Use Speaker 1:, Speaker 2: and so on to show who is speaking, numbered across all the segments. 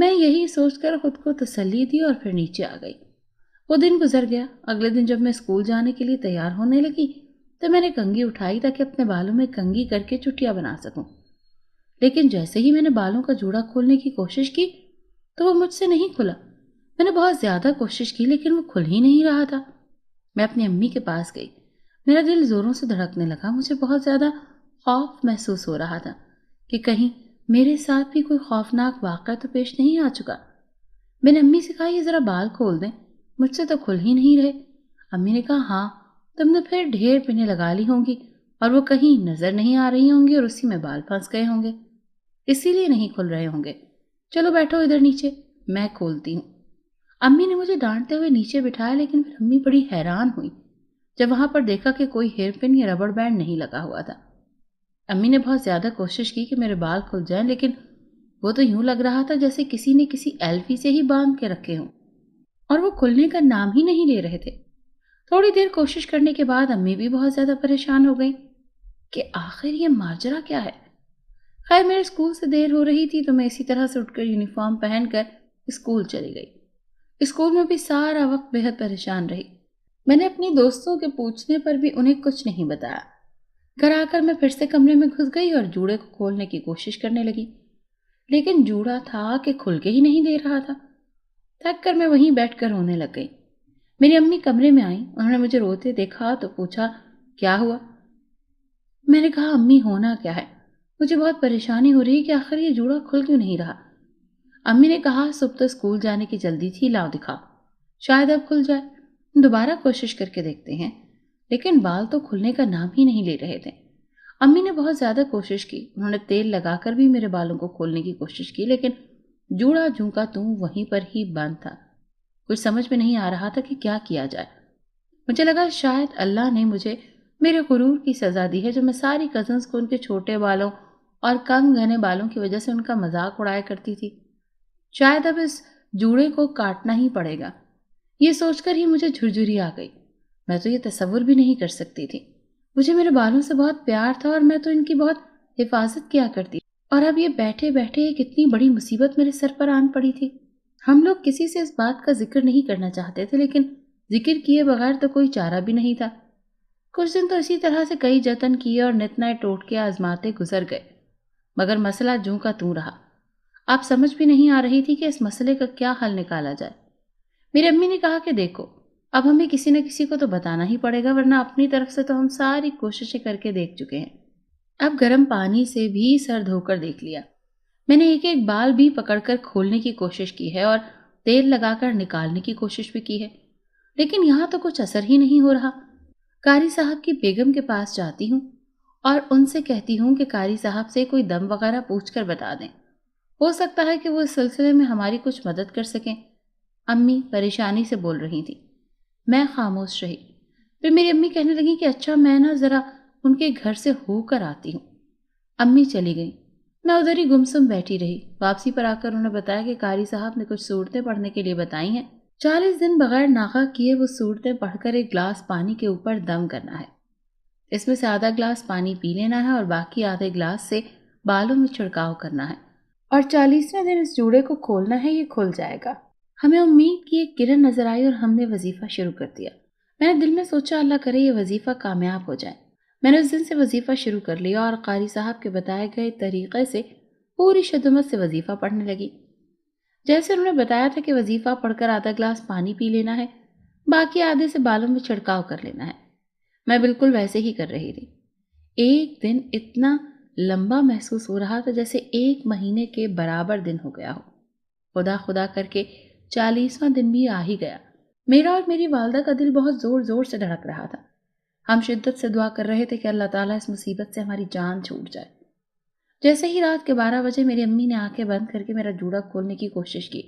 Speaker 1: میں یہی سوچ کر خود کو تسلی دی اور پھر نیچے آ گئی۔ وہ دن گزر گیا۔ اگلے دن جب میں اسکول جانے کے لیے تیار ہونے لگی تو میں نے کنگھی اٹھائی تاکہ اپنے بالوں میں کنگھی کر کے چٹیاں بنا سکوں، لیکن جیسے ہی میں نے بالوں کا جوڑا کھولنے کی کوشش کی تو وہ مجھ سے نہیں کھلا۔ میں نے بہت زیادہ کوشش کی لیکن وہ کھل ہی نہیں رہا تھا۔ میں اپنی امی کے پاس گئی۔ میرا دل زوروں سے دھڑکنے لگا۔ مجھے بہت زیادہ خوف محسوس ہو رہا تھا کہ کہیں میرے ساتھ بھی کوئی خوفناک واقعہ تو پیش نہیں آ چکا۔ میں نے امی سے کہا یہ ذرا بال کھول دیں، مجھ سے تو کھل ہی نہیں رہے۔ امی نے کہا ہاں، تم نے پھر ڈھیر پنیں لگا لی ہوں گی اور وہ کہیں نظر نہیں آ رہی ہوں گی اور اسی میں بال پھنس گئے ہوں گے، اسی لیے نہیں کھل رہے ہوں گے۔ چلو بیٹھو ادھر نیچے، میں کھولتی ہوں۔ امی نے مجھے ڈانٹتے ہوئے نیچے بٹھایا، لیکن پھر امی بڑی حیران ہوئی جب وہاں پر دیکھا کہ کوئی ہیئر پن یا ربڑ بینڈ نہیں لگا ہوا تھا۔ امی نے بہت زیادہ کوشش کی کہ میرے بال کھل جائیں، لیکن وہ تو یوں لگ رہا تھا جیسے کسی نے کسی ایلفی سے ہی باندھ کے رکھے ہوں، اور وہ کھلنے کا نام ہی نہیں لے رہے تھے۔ تھوڑی دیر کوشش کرنے کے بعد امی بھی بہت زیادہ پریشان ہو گئی کہ آخر یہ ماجرا کیا ہے۔ خیر میرے اسکول سے دیر ہو رہی تھی تو میں اسی طرح سے اٹھ کر یونیفارم پہن کر اسکول چلی گئی۔ اسکول میں بھی سارا وقت بے حد پریشان رہی۔ میں نے اپنی دوستوں کے پوچھنے پر بھی انہیں کچھ نہیں بتایا۔ گھر آ کر میں پھر سے کمرے میں گھس گئی اور جوڑے کو کھولنے کی کوشش کرنے لگی، لیکن جوڑا تھا کہ کھل کے ہی نہیں دے رہا تھا۔ تھک کر میں وہیں بیٹھ کر رونے لگ گئی۔ میری امی کمرے میں آئیں، انہوں نے مجھے روتے دیکھا تو پوچھا کیا ہوا؟ میں نے کہا امی ہونا کیا ہے، مجھے بہت پریشانی ہو رہی ہے کہ آخر یہ جوڑا کھل کیوں نہیں رہا۔ امی نے کہا صبح تو اسکول جانے کی جلدی تھی، لاؤ دکھاؤ، شاید اب کھل جائے، دوبارہ کوشش کر کے دیکھتے ہیں۔ لیکن بال تو کھلنے کا نام ہی نہیں لے رہے تھے۔ امی نے بہت زیادہ کوشش کی، انہوں نے تیل لگا کر بھی میرے بالوں کو کھولنے کی کوشش کی، لیکن جوڑا جوں کا توں وہیں پر ہی بند تھا۔ کچھ سمجھ میں نہیں آ رہا تھا کہ کیا کیا جائے۔ مجھے لگا شاید اللہ نے مجھے میرے غرور کی سزا دی ہے، جو میں ساری کزنز کو ان کے چھوٹے بالوں اور کم گھنے بالوں کی وجہ سے ان کا مذاق اڑایا کرتی تھی۔ شاید اب اس جوڑے کو کاٹنا ہی پڑے گا۔ یہ سوچ کر ہی مجھے جھرجھری آ گئی۔ میں تو یہ تصور بھی نہیں کر سکتی تھی۔ مجھے میرے بالوں سے بہت پیار تھا اور میں تو ان کی بہت حفاظت کیا کرتی، اور اب یہ بیٹھے بیٹھے ایک اتنی بڑی مصیبت میرے سر پر آن پڑی تھی۔ ہم لوگ کسی سے اس بات کا ذکر نہیں کرنا چاہتے تھے، لیکن ذکر کیے بغیر تو کوئی چارہ بھی نہیں تھا۔ کچھ دن تو اسی طرح سے کئی جتن کیے اور نت نئے ٹوٹکے آزماتے گزر گئے، مگر مسئلہ جوں کا توں رہا۔ آپ سمجھ بھی نہیں آ رہی تھی کہ اس مسئلے کا کیا حل نکالا جائے۔ میری امی نے کہا کہ دیکھو، اب ہمیں کسی نہ کسی کو تو بتانا ہی پڑے گا، ورنہ اپنی طرف سے تو ہم ساری کوششیں کر کے دیکھ چکے ہیں۔ اب گرم پانی سے بھی سر دھو کر دیکھ لیا، میں نے ایک ایک بال بھی پکڑ کر کھولنے کی کوشش کی ہے اور تیل لگا کر نکالنے کی کوشش بھی کی ہے، لیکن یہاں تو کچھ اثر ہی نہیں ہو رہا۔ قاری صاحب کی بیگم کے پاس جاتی ہوں اور ان سے کہتی ہوں کہ قاری صاحب سے کوئی دم وغیرہ پوچھ کر بتا دیں، ہو سکتا ہے کہ وہ اس سلسلے میں ہماری کچھ مدد کر سکیں۔ امی پریشانی سے بول رہی تھی۔ میں خاموش رہی۔ پھر میری امی کہنے لگی کہ اچھا میں نا ذرا ان کے گھر سے ہو کر آتی ہوں۔ امی چلی گئی، میں ادھر ہی گمسم بیٹھی رہی۔ واپسی پر آ کر انہوں نے بتایا کہ قاری صاحب نے کچھ صورتیں پڑھنے کے لیے بتائی ہیں۔ 40 دن بغیر ناغہ کیے وہ صورتیں پڑھ کر ایک گلاس پانی کے اوپر دم کرنا ہے، اس میں سے آدھا گلاس پانی پی لینا ہے اور باقی آدھے گلاس سے بالوں میں چھڑکاؤ کرنا ہے، اور 40ویں دن اس جوڑے کو کھولنا ہے، یہ کھل جائے گا۔ ہمیں امید کی ایک کرن نظر آئی اور ہم نے وظیفہ شروع کر دیا۔ میں نے دل میں سوچا اللہ کرے یہ وظیفہ کامیاب ہو جائے۔ میں نے اس دن سے وظیفہ شروع کر لیا اور قاری صاحب کے بتائے گئے طریقے سے پوری شدت سے وظیفہ پڑھنے لگی۔ جیسے انہوں نے بتایا تھا کہ وظیفہ پڑھ کر آدھا گلاس پانی پی لینا ہے، باقی آدھے سے بالوں میں چھڑکاؤ کر لینا ہے، میں بالکل ویسے ہی کر رہی تھی۔ ایک دن اتنا لمبا محسوس ہو رہا تھا جیسے 1 مہینے کے برابر دن ہو گیا ہو۔ خدا خدا کر کے 40واں دن بھی آ ہی گیا۔ میرا اور میری والدہ کا دل بہت زور زور سے دھڑک رہا تھا۔ ہم شدت سے دعا کر رہے تھے کہ اللہ تعالیٰ اس مصیبت سے ہماری جان چھوٹ جائے۔ جیسے ہی رات کے 12 بجے میری امی نے آنکھیں بند کر کے میرا جوڑا کھولنے کی کوشش کی۔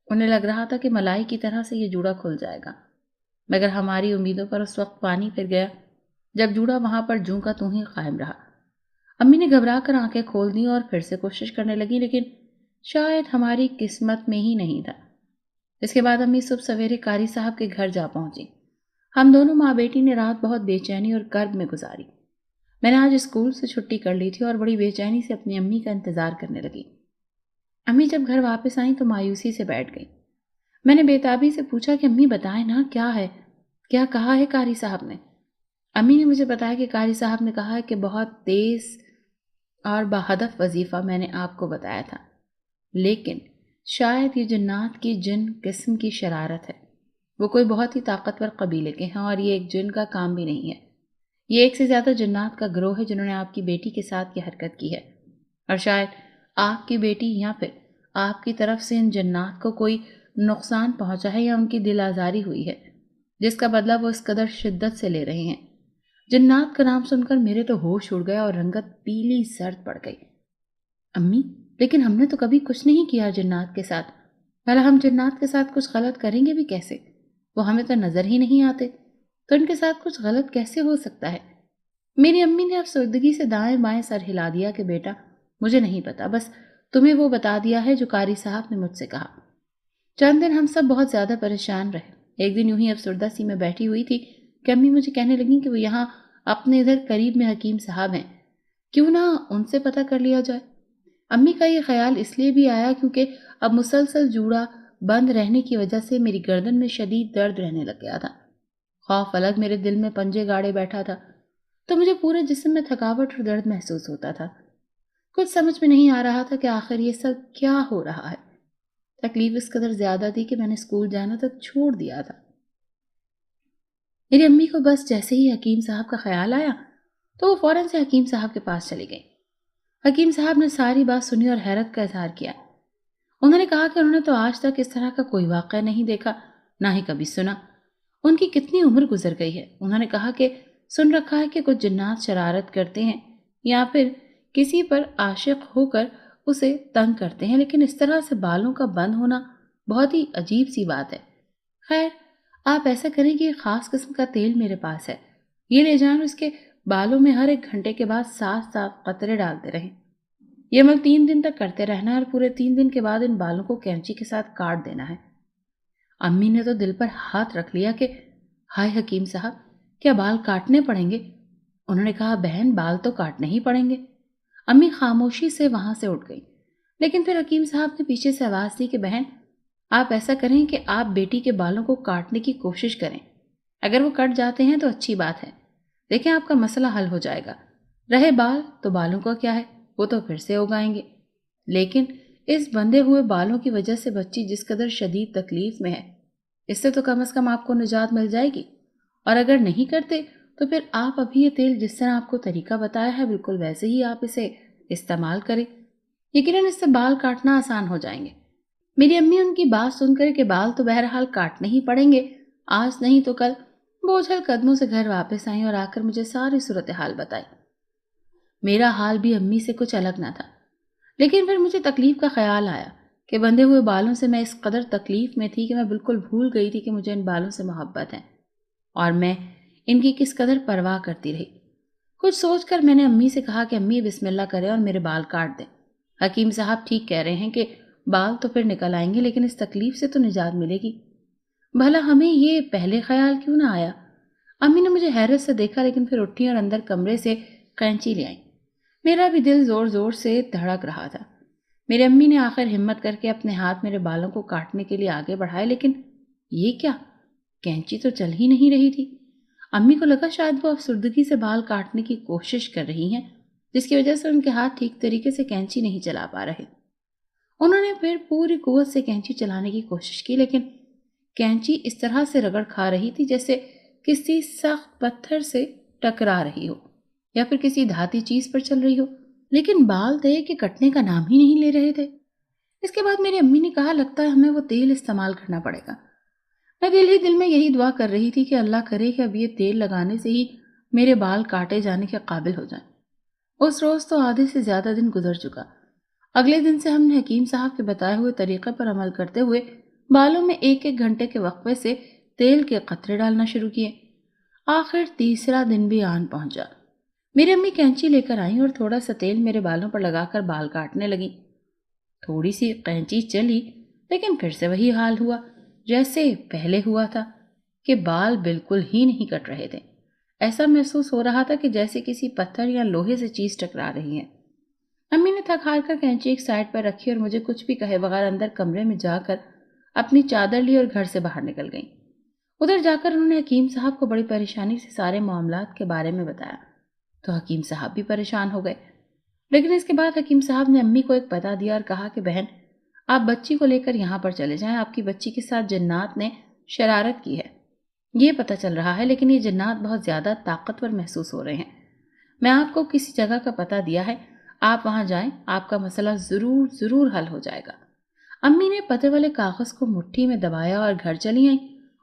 Speaker 1: انہیں لگ رہا تھا کہ ملائی کی طرح سے یہ جوڑا کھل جائے گا، مگر ہماری امیدوں پر اس وقت پانی پھر گیا جب جوڑا وہاں پر جوں کا توں ہی قائم رہا۔ امی نے گھبرا کر آنکھیں کھول دیں اور پھر سے کوشش کرنے لگی، لیکن شاید ہماری قسمت میں ہی نہیں تھا۔ اس کے بعد امی صبح سویرے قاری صاحب کے گھر جا پہنچی۔ ہم دونوں ماں بیٹی نے رات بہت بے چینی اور کرب میں گزاری۔ میں نے آج اسکول سے چھٹی کر لی تھی اور بڑی بے چینی سے اپنی امی کا انتظار کرنے لگی۔ امی جب گھر واپس آئیں تو مایوسی سے بیٹھ گئی۔ میں نے بےتابی سے پوچھا کہ امی بتائیں نا کیا ہے، کیا کہا ہے قاری صاحب نے؟ امی نے مجھے بتایا کہ قاری صاحب نے کہا ہے کہ بہت تیز اور باہدف وظیفہ میں نے آپ کو بتایا تھا، لیکن شاید یہ جنات کی جن قسم کی شرارت ہے۔ وہ کوئی بہت ہی طاقتور قبیلے کے ہیں اور یہ ایک جن کا کام بھی نہیں ہے۔ یہ ایک سے زیادہ جنات کا گروہ ہے جنہوں نے آپ کی بیٹی کے ساتھ یہ حرکت کی ہے، اور شاید آپ کی بیٹی یا پھر آپ کی طرف سے ان جنات کو کوئی نقصان پہنچا ہے یا ان کی دل آزاری ہوئی ہے، جس کا بدلہ وہ اس قدر شدت سے لے رہے ہیں۔ جنات کا نام سن کر میرے تو ہوش اڑ گیا اور رنگت پیلی زرد پڑ گئی۔ امی، لیکن ہم نے تو کبھی کچھ نہیں کیا جنات کے ساتھ، بھلا ہم جنات کے ساتھ کچھ غلط کریں گے بھی کیسے؟ وہ ہمیں تو نظر ہی نہیں آتے، تو ان کے ساتھ کچھ غلط کیسے ہو سکتا ہے؟ میری امی نے افسردگی سے دائیں بائیں سر ہلا دیا کہ بیٹا مجھے نہیں پتا، بس تمہیں وہ بتا دیا ہے جو قاری صاحب نے مجھ سے کہا۔ چند دن ہم سب بہت زیادہ پریشان رہے۔ ایک دن یوں ہی افسردہ سی میں بیٹھی ہوئی تھی کہ امی مجھے کہنے لگیں کہ وہ یہاں اپنے ادھر قریب میں حکیم صاحب ہیں، کیوں نہ ان سے پتہ کر لیا جائے۔ امی کا یہ خیال اس لیے بھی آیا کیونکہ اب مسلسل جوڑا بند رہنے کی وجہ سے میری گردن میں شدید درد رہنے لگ گیا تھا۔ خوف الگ میرے دل میں پنجے گاڑے بیٹھا تھا، تو مجھے پورے جسم میں تھکاوٹ اور درد محسوس ہوتا تھا۔ کچھ سمجھ میں نہیں آ رہا تھا کہ آخر یہ سب کیا ہو رہا ہے۔ تکلیف اس قدر زیادہ تھی کہ میں نے اسکول جانا تک چھوڑ دیا تھا۔ میری امی کو بس جیسے ہی حکیم صاحب کا خیال آیا تو وہ فوراً سے حکیم صاحب کے پاس چلی گئی۔ حکیم صاحب نے ساری بات سنی اور حیرت کا اظہار کیا۔ انہوں نے کہا کہ انہوں نے تو آج تک اس طرح کا کوئی واقعہ نہیں دیکھا، نہ ہی کبھی سنا۔ ان کی کتنی عمر گزر گئی ہے۔ انہوں نے کہا کہ سن رکھا ہے کہ کچھ جنات شرارت کرتے ہیں یا پھر کسی پر عاشق ہو کر اسے تنگ کرتے ہیں، لیکن اس طرح سے بالوں کا بند ہونا بہت ہی عجیب سی بات ہے۔ خیر، آپ ایسا کریں کہ ایک خاص قسم کا تیل میرے پاس ہے، یہ لے جائیں اور اس کے بالوں میں ہر 1 گھنٹے کے بعد 7 قطرے ڈالتے رہیں۔ یہ عمل 3 دن تک کرتے رہنا ہے اور پورے 3 دن کے بعد ان بالوں کو کینچی کے ساتھ کاٹ دینا ہے۔ امی نے تو دل پر ہاتھ رکھ لیا کہ ہائے حکیم صاحب، کیا بال کاٹنے پڑیں گے؟ انہوں نے کہا بہن بال تو کاٹنے ہی پڑیں گے۔ امی خاموشی سے وہاں سے اٹھ گئی، لیکن پھر حکیم صاحب نے پیچھے سے آواز دی کہ بہن آپ ایسا کریں کہ آپ بیٹی کے بالوں کو کاٹنے کی کوشش کریں، اگر وہ کٹ جاتے ہیں تو اچھی بات ہے، دیکھیں آپ کا مسئلہ حل ہو جائے گا۔ رہے بال تو بالوں کا کیا ہے، وہ تو پھر سے اگائیں گے، لیکن اس بندھے ہوئے بالوں کی وجہ سے بچی جس قدر شدید تکلیف میں ہے، اس سے تو کم از کم آپ کو نجات مل جائے گی، اور اگر نہیں کرتے تو پھر آپ ابھی یہ تیل جس طرح آپ کو طریقہ بتایا ہے بالکل ویسے ہی آپ اسے استعمال کریں، یقیناً اس سے بال کاٹنا آسان ہو جائیں گے۔ میری امی ان کی بات سن کر کہ بال تو بہرحال کاٹنے ہی پڑیں گے، آج نہیں تو کل، بوجھل قدموں سے گھر واپس آئیں اور آ کر مجھے ساری صورتحال بتائی۔ میرا حال بھی امی سے کچھ الگ نہ تھا، لیکن پھر مجھے تکلیف کا خیال آیا کہ بندھے ہوئے بالوں سے میں اس قدر تکلیف میں تھی کہ میں بالکل بھول گئی تھی کہ مجھے ان بالوں سے محبت ہے اور میں ان کی کس قدر پرواہ کرتی رہی۔ کچھ سوچ کر میں نے امی سے کہا کہ امی بسم اللہ کریں اور میرے بال کاٹ دیں۔ حکیم صاحب ٹھیک کہہ رہے ہیں کہ بال تو پھر نکل آئیں گے لیکن اس تکلیف سے تو نجات ملے گی۔ بھلا ہمیں یہ پہلے خیال کیوں نہ آیا؟ امی نے مجھے حیرت سے دیکھا لیکن پھر اٹھی اور اندر کمرے سے قینچی لے آئیں۔ میرا بھی دل زور زور سے دھڑک رہا تھا۔ میری امی نے آخر ہمت کر کے اپنے ہاتھ میرے بالوں کو کاٹنے کے لیے آگے بڑھائے، لیکن یہ کیا؟ کینچی تو چل ہی نہیں رہی تھی۔ امی کو لگا شاید وہ افسردگی سے بال کاٹنے کی کوشش کر رہی ہیں، جس کی وجہ سے ان کے ہاتھ ٹھیک طریقے سے کینچی نہیں چلا پا رہے۔ انہوں نے پھر پوری قوت سے کینچی چلانے کی کوشش کی، لیکن کینچی اس طرح سے رگڑ کھا رہی تھی جیسے کسی سخت پتھر سے ٹکرا رہی ہو یا پھر کسی دھاتی چیز پر چل رہی ہو، لیکن بال تھے کہ کٹنے کا نام ہی نہیں لے رہے تھے۔ اس کے بعد میری امی نے کہا لگتا ہے ہمیں وہ تیل استعمال کرنا پڑے گا۔ میں دل ہی دل میں یہی دعا کر رہی تھی کہ اللہ کرے کہ اب یہ تیل لگانے سے ہی میرے بال کاٹے جانے کے قابل ہو جائیں۔ اس روز تو آدھے سے زیادہ دن گزر چکا۔ اگلے دن سے ہم نے حکیم صاحب کے بتائے ہوئے طریقے پر عمل کرتے ہوئے بالوں میں 1-1 گھنٹے کے وقفے سے تیل کے قطرے ڈالنا شروع کیے۔ آخر تیسرا دن بھی آن پہنچا۔ میری امی کینچی لے کر آئیں اور تھوڑا سا تیل میرے بالوں پر لگا کر بال کاٹنے لگیں۔ تھوڑی سی قینچی چلی لیکن پھر سے وہی حال ہوا جیسے پہلے ہوا تھا کہ بال بالکل ہی نہیں کٹ رہے تھے۔ ایسا محسوس ہو رہا تھا کہ جیسے کسی پتھر یا لوہے سے چیز ٹکرا رہی ہے۔ امی نے تھک ہار کر کینچی ایک سائڈ پر رکھی اور مجھے کچھ بھی کہے بغیر اندر کمرے میں جا کر اپنی چادر لی اور گھر سے باہر نکل گئیں۔ ادھر جا کر انہوں نے حکیم صاحب کو بڑی پریشانی سے سارے معاملات کے بارے میں بتایا تو حکیم صاحب بھی پریشان ہو گئے، لیکن اس کے بعد حکیم صاحب نے امی کو ایک پتہ دیا اور کہا کہ بہن، آپ بچی کو لے کر یہاں پر چلے جائیں، آپ کی بچی کے ساتھ جنات نے شرارت کی ہے، یہ پتہ چل رہا ہے، لیکن یہ جنات بہت زیادہ طاقتور محسوس ہو رہے ہیں۔ میں آپ کو کسی جگہ کا پتہ دیا ہے، آپ وہاں جائیں، آپ کا مسئلہ ضرور ضرور حل ہو جائے گا۔ امی نے پتے والے کاغذ کو مٹھی میں دبایا اور گھر چلی آئیں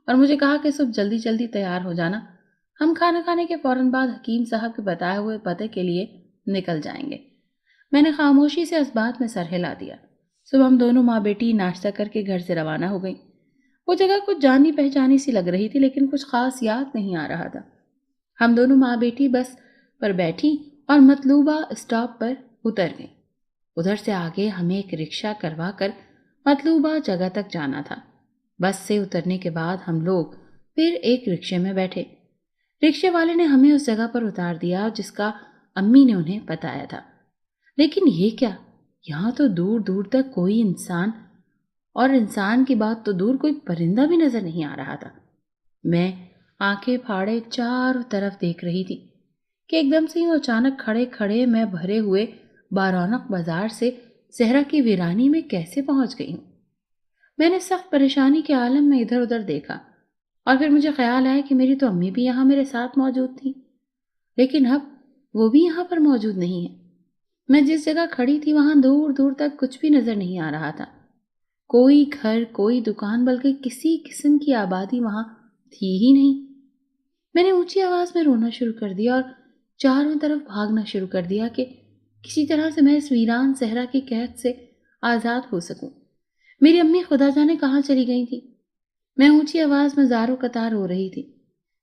Speaker 1: اور مجھے کہا کہ صبح جلدی جلدی تیار ہو جانا، ہم کھانا کھانے کے فوراً بعد حکیم صاحب کے بتائے ہوئے پتے کے لیے نکل جائیں گے۔ میں نے خاموشی سے اس بات میں سر ہلا دیا۔ صبح ہم دونوں ماں بیٹی ناشتہ کر کے گھر سے روانہ ہو گئیں۔ وہ جگہ کچھ جانی پہچانی سی لگ رہی تھی، لیکن کچھ خاص یاد نہیں آ رہا تھا۔ ہم دونوں ماں بیٹی بس پر بیٹھی اور مطلوبہ اسٹاپ پر اتر گئیں۔ ادھر سے آگے ہمیں ایک رکشہ کروا کر مطلوبہ جگہ تک جانا تھا۔ بس سے اترنے کے بعد ہم لوگ پھر ایک رکشے میں بیٹھے۔ رکشے والے نے ہمیں اس جگہ پر اتار دیا جس کا امی نے انہیں بتایا تھا، لیکن یہ کیا، یہاں تو دور دور تک کوئی انسان، اور انسان کی بات تو دور، کوئی پرندہ بھی نظر نہیں آ رہا تھا۔ میں آنکھیں پھاڑے چاروں طرف دیکھ رہی تھی کہ ایک دم سے یوں اچانک کھڑے کھڑے میں بھرے ہوئے بارونق بازار سے صحرا کی ویرانی میں کیسے پہنچ گئی ہوں۔ میں نے سخت پریشانی کے عالم میں ادھر ادھر دیکھا اور پھر مجھے خیال آیا کہ میری تو امی بھی یہاں میرے ساتھ موجود تھی، لیکن اب وہ بھی یہاں پر موجود نہیں ہے۔ میں جس جگہ کھڑی تھی وہاں دور دور تک کچھ بھی نظر نہیں آ رہا تھا، کوئی گھر، کوئی دکان، بلکہ کسی قسم کی آبادی وہاں تھی ہی نہیں۔ میں نے اونچی آواز میں رونا شروع کر دیا اور چاروں طرف بھاگنا شروع کر دیا کہ کسی طرح سے میں اس ویران صحرا کی قید سے آزاد ہو سکوں۔ میری امی خدا جانے کہاں چلی گئی تھی۔ میں اونچی آواز میں زاروں قطار رو رہی تھی۔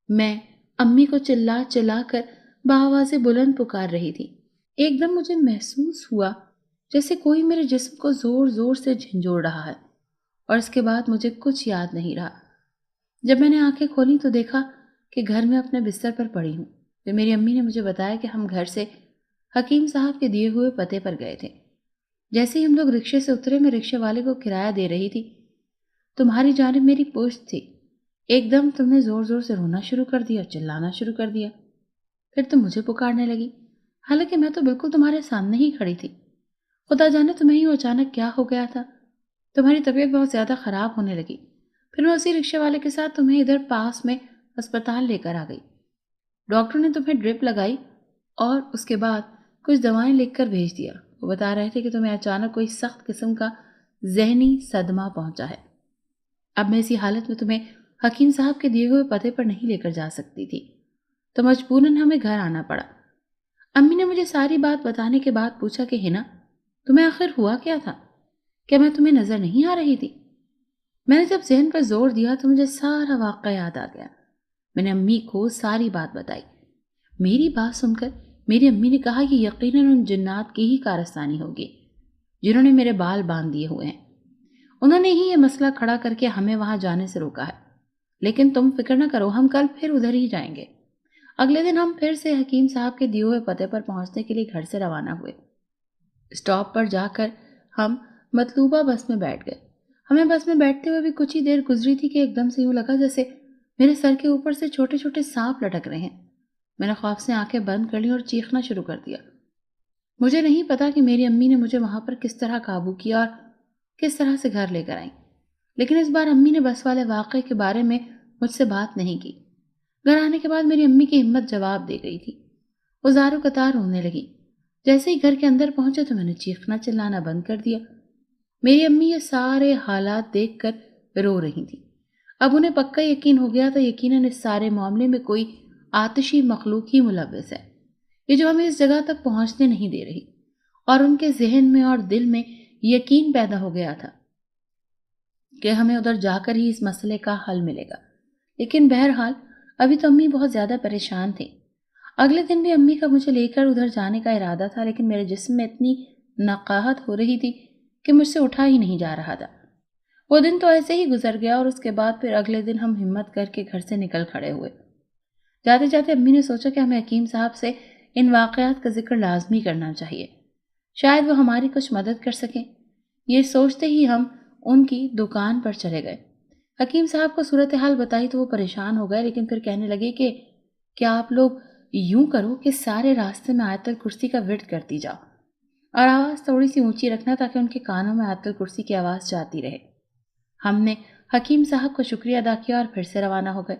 Speaker 1: میں امی کو چلا چلا کر بآواز بلند پکار رہی تھی۔ ایک دم مجھے محسوس ہوا جیسے کوئی میرے جسم کو زور زور سے جھنجھوڑ رہا ہے، اور اس کے بعد مجھے کچھ یاد نہیں رہا۔ جب میں نے آنکھیں کھولی تو دیکھا کہ گھر میں اپنے بستر پر پڑی ہوں۔ پھر میری امی نے مجھے بتایا کہ ہم گھر سے حکیم صاحب کے دیے ہوئے پتے پر گئے تھے۔ جیسے ہی ہم لوگ رکشے سے اترے، میں رکشے والے کو کرایہ دے رہی تھی، تمہاری جانب میری پشت تھی۔ ایک دم تم نے زور زور سے رونا شروع کر دیا، چلانا شروع کر دیا۔ پھر تم مجھے پکارنے لگی، حالانکہ میں تو بالکل تمہارے سامنے ہی کھڑی تھی۔ خدا جانے تمہیں یوں اچانک کیا ہو گیا تھا، تمہاری طبیعت بہت زیادہ خراب ہونے لگی۔ پھر میں اسی رکشے والے کے ساتھ تمہیں ادھر پاس میں ہسپتال لے کر آ گئی۔ ڈاکٹر نے تمہیں ڈرپ لگائی اور اس کے بعد کچھ دوائیں لکھ کر بھیج دیا۔ وہ بتا رہے تھے کہ تمہیں اچانک کوئی سخت قسم کا ذہنی صدمہ پہنچا ہے۔ اب میں اسی حالت میں تمہیں حکیم صاحب کے دیے ہوئے پتے پر نہیں لے کر جا سکتی تھی، تو مجبوراً ہمیں گھر آنا پڑا۔ امی نے مجھے ساری بات بتانے کے بعد پوچھا کہ ہنا، تمہیں آخر ہوا کیا تھا؟ کیا میں تمہیں نظر نہیں آ رہی تھی؟ میں نے جب ذہن پر زور دیا تو مجھے سارا واقعہ یاد آ گیا۔ میں نے امی کو ساری بات بتائی۔ میری بات سن کر میری امی نے کہا کہ یقیناً ان جنات کی ہی کارستانی ہوگی جنہوں نے میرے بال باندھ دیے ہوئے ہیں۔ انہوں نے ہی یہ مسئلہ کھڑا کر کے ہمیں وہاں جانے سے روکا ہے، لیکن تم فکر نہ کرو، ہم کل پھر ادھر ہی جائیں گے۔ اگلے دن ہم پھر سے حکیم صاحب کے دیے ہوئے پتے پر پہنچنے کے لیے گھر سے روانہ ہوئے۔ اسٹاپ پر جا کر ہم مطلوبہ بس میں بیٹھ گئے۔ ہمیں بس میں بیٹھتے ہوئے بھی کچھ ہی دیر گزری تھی کہ ایک دم سے یوں لگا جیسے میرے سر کے اوپر سے چھوٹے چھوٹے سانپ لٹک رہے ہیں۔ میں نے خوف سے آنکھیں بند کر لی اور چیخنا شروع کر دیا۔ مجھے نہیں پتا کہ میری امی نے مجھے وہاں پر کس طرح قابو کیا اور کس طرح سے گھر لے کر آئیں، لیکن اس بار امی نے بس والے واقعے کے بارے میں مجھ سے بات نہیں کی۔ گھر آنے کے بعد میری امی کی ہمت جواب دے گئی تھی۔ وہ زاروں قطار رونے لگی۔ جیسے ہی گھر کے اندر پہنچے تو میں نے چیخنا چلانا بند کر دیا۔ میری امی یہ سارے حالات دیکھ کر رو رہی تھی۔ اب انہیں پکا یقین ہو گیا تھا یقیناً اس سارے معاملے میں کوئی آتشی مخلوق ہی ملوث ہے، یہ جو ہمیں اس جگہ تک پہنچنے نہیں دے رہی، اور ان کے ذہن میں اور دل میں یقین پیدا ہو گیا تھا کہ ہمیں ادھر جا کر ہی اس مسئلے کا حل ملے گا۔ لیکن بہرحال ابھی تو امی بہت زیادہ پریشان تھی۔ اگلے دن بھی امی کا مجھے لے کر ادھر جانے کا ارادہ تھا، لیکن میرے جسم میں اتنی نقاہت ہو رہی تھی کہ مجھ سے اٹھا ہی نہیں جا رہا تھا۔ وہ دن تو ایسے ہی گزر گیا اور اس کے بعد پھر اگلے دن ہم ہمت کر کے گھر سے نکل کھڑے ہوئے۔ جاتے جاتے امی نے سوچا کہ ہمیں حکیم صاحب سے ان واقعات کا ذکر لازمی کرنا چاہیے، شاید وہ ہماری کچھ مدد کر سکیں۔ یہ سوچتے ہی ہم ان کی دکان پر چلے گئے۔ حکیم صاحب کو صورتحال بتائی تو وہ پریشان ہو گئے، لیکن پھر کہنے لگے کہ کیا آپ لوگ یوں کرو کہ سارے راستے میں آیت الکرسی کا ورد کرتی جاؤ، اور آواز تھوڑی سی اونچی رکھنا تاکہ ان کے کانوں میں آیت الکرسی کی آواز جاتی رہے۔ ہم نے حکیم صاحب کو شکریہ ادا کیا اور پھر سے روانہ ہو گئے۔